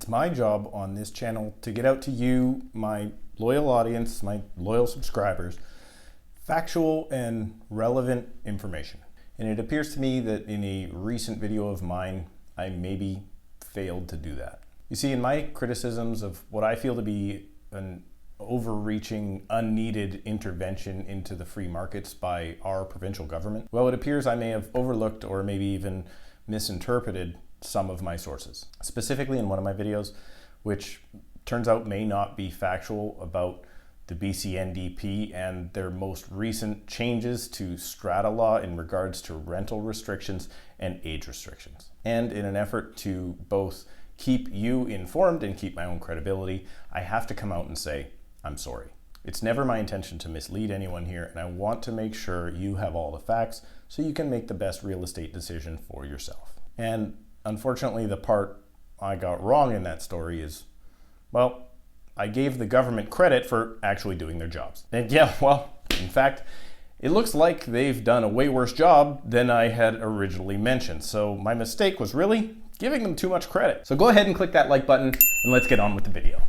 It's my job on this channel to get out to you, my loyal audience, my loyal subscribers, factual and relevant information. And it appears to me that in a recent video of mine, I maybe failed to do that. You see, in my criticisms of what I feel to be an overreaching, unneeded intervention into the free markets by our provincial government, well, it appears I may have overlooked or maybe even misinterpreted some of my sources. Specifically in one of my videos, which turns out may not be factual, about the BC NDP and their most recent changes to strata law in regards to rental restrictions and age restrictions. And in an effort to both keep you informed and keep my own credibility, I have to come out and say, I'm sorry. It's never my intention to mislead anyone here, and I want to make sure you have all the facts so you can make the best real estate decision for yourself. And unfortunately, the part I got wrong in that story is, well, I gave the government credit for actually doing their jobs. And yeah, well, in fact, it looks like they've done a way worse job than I had originally mentioned. So my mistake was really giving them too much credit. So go ahead and click that like button and let's get on with the video.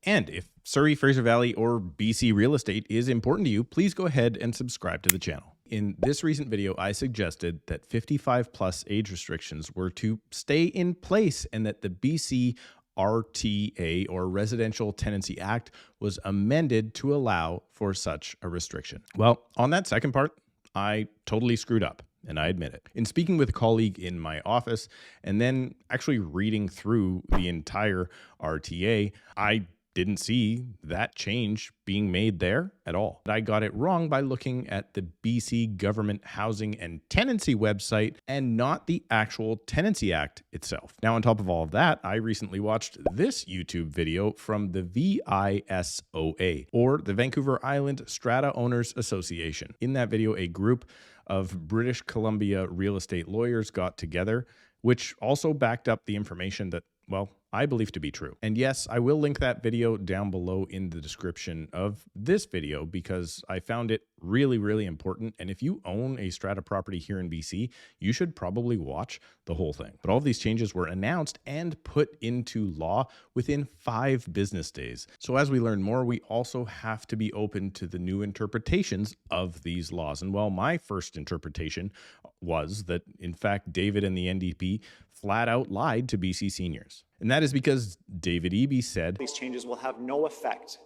And if Surrey, Fraser Valley, or BC real estate is important to you, please go ahead and subscribe to the channel. In this recent video, I suggested that 55 plus age restrictions were to stay in place and that the BC RTA, or Residential Tenancy Act, was amended to allow for such a restriction. Well, on that second part, I totally screwed up, and I admit it. In speaking with a colleague in my office and then actually reading through the entire RTA, I didn't see that change being made there at all. I got it wrong by looking at the BC Government Housing and Tenancy website and not the actual Tenancy Act itself. Now, on top of all of that, I recently watched this YouTube video from the VISAO, or the Vancouver Island Strata Owners Association. In that video, a group of British Columbia real estate lawyers got together, which also backed up the information that, well, I believe to be true. And yes, I will link that video down below in the description of this video because I found it really, really important. And if you own a strata property here in BC, you should probably watch the whole thing. But all of these changes were announced and put into law within 5 business days. So as we learn more, we also have to be open to the new interpretations of these laws. And well, my first interpretation was that, in fact, David and the NDP flat out lied to BC seniors. And that is because David Eby said these changes will have no effect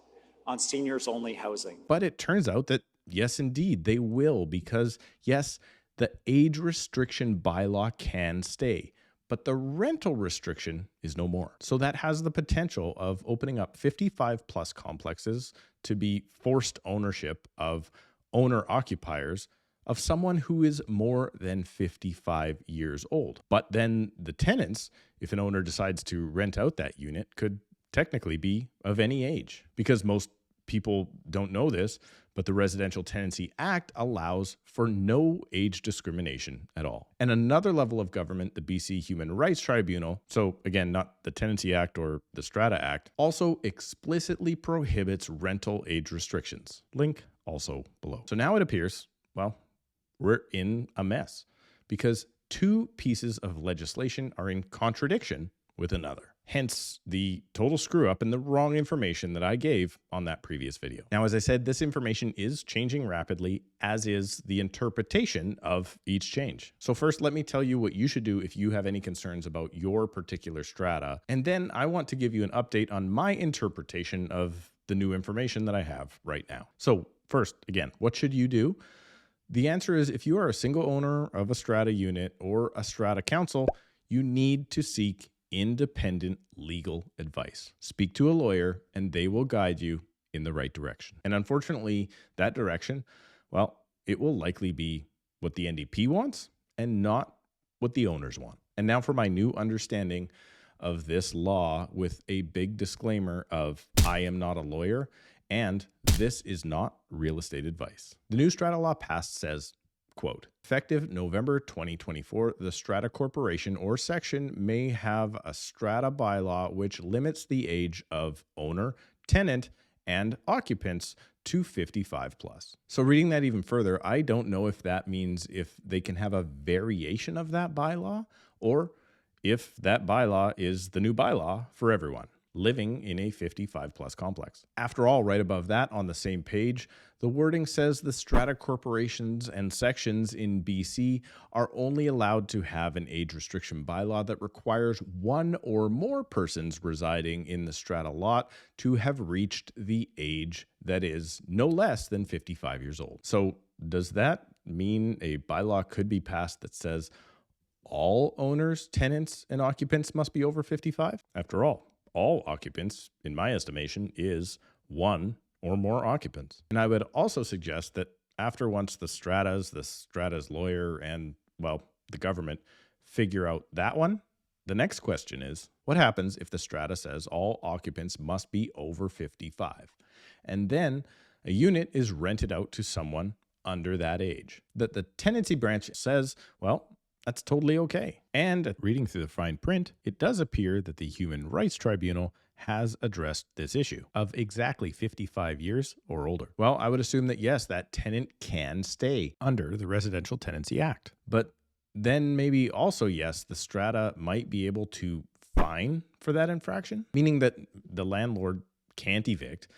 on seniors-only housing. But it turns out that yes, indeed, they will, because yes, the age restriction bylaw can stay, but the rental restriction is no more. So that has the potential of opening up 55 plus complexes to be forced ownership of owner-occupiers of someone who is more than 55 years old. But then the tenants, if an owner decides to rent out that unit, could technically be of any age. Because most people don't know this, but the Residential Tenancy Act allows for no age discrimination at all. And another level of government, the BC Human Rights Tribunal, so again, not the Tenancy Act or the Strata Act, also explicitly prohibits rental age restrictions. Link also below. So now it appears, well, we're in a mess because 2 pieces of legislation are in contradiction with another. Hence the total screw up and the wrong information that I gave on that previous video. Now, as I said, this information is changing rapidly, as is the interpretation of each change. So first, let me tell you what you should do if you have any concerns about your particular strata. And then I want to give you an update on my interpretation of the new information that I have right now. So first, again, what should you do? The answer is, if you are a single owner of a strata unit or a strata council, you need to seek independent legal advice. Speak to a lawyer and they will guide you in the right direction. And unfortunately, that direction, well, it will likely be what the NDP wants and not what the owners want. And now for my new understanding of this law, with a big disclaimer of I am not a lawyer and this is not real estate advice. The new strata law passed says, quote, effective November 2024, the Strata Corporation or section may have a strata bylaw which limits the age of owner, tenant, and occupants to 55 plus. So reading that even further, I don't know if that means if they can have a variation of that bylaw or if that bylaw is the new bylaw for everyone living in a 55 plus complex. After all, right above that on the same page, the wording says the strata corporations and sections in BC are only allowed to have an age restriction bylaw that requires one or more persons residing in the strata lot to have reached the age that is no less than 55 years old. So does that mean a bylaw could be passed that says all owners, tenants, and occupants must be over 55? After all occupants, in my estimation, is one or more occupants. And I would also suggest that once the strata's lawyer, and, well, the government figure out that one, the next question is, what happens if the strata says all occupants must be over 55? And then a unit is rented out to someone under that age. That the tenancy branch says, well, that's totally okay. And reading through the fine print, it does appear that the Human Rights Tribunal has addressed this issue of exactly 55 years or older. Well, I would assume that yes, that tenant can stay under the Residential Tenancy Act. But then maybe also, yes, the strata might be able to fine for that infraction, meaning that the landlord can't evict.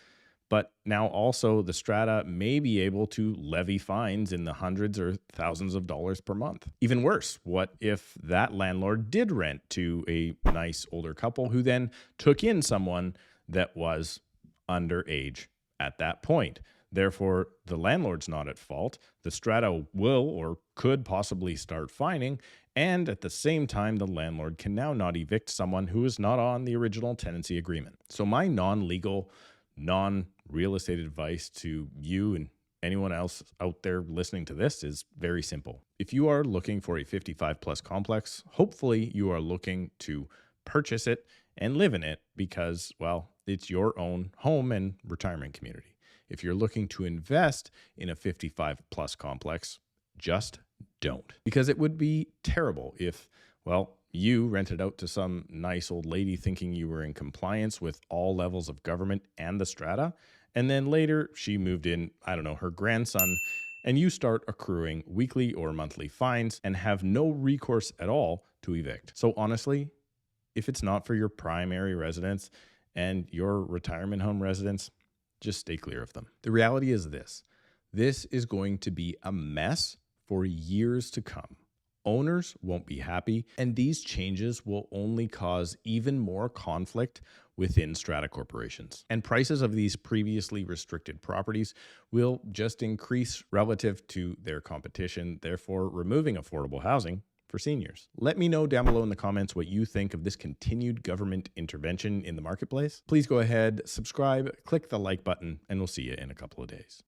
But now also the strata may be able to levy fines in the hundreds or thousands of dollars per month. Even worse, what if that landlord did rent to a nice older couple who then took in someone that was underage at that point? Therefore, the landlord's not at fault. The strata will or could possibly start fining. And at the same time, the landlord can now not evict someone who is not on the original tenancy agreement. So my non-legal, non-real estate advice to you and anyone else out there listening to this is very simple. If you are looking for a 55 plus complex, hopefully you are looking to purchase it and live in it because, well, it's your own home and retirement community. If you're looking to invest in a 55 plus complex, just don't. Because it would be terrible if, well, you rented out to some nice old lady thinking you were in compliance with all levels of government and the strata, and then later she moved in, I don't know, her grandson, and you start accruing weekly or monthly fines and have no recourse at all to evict. So honestly, if it's not for your primary residence and your retirement home residence, just stay clear of them. The reality is this is going to be a mess for years to come. Owners won't be happy, and these changes will only cause even more conflict within strata corporations. And prices of these previously restricted properties will just increase relative to their competition, therefore removing affordable housing for seniors. Let me know down below in the comments what you think of this continued government intervention in the marketplace. Please go ahead, subscribe, click the like button, and we'll see you in a couple of days.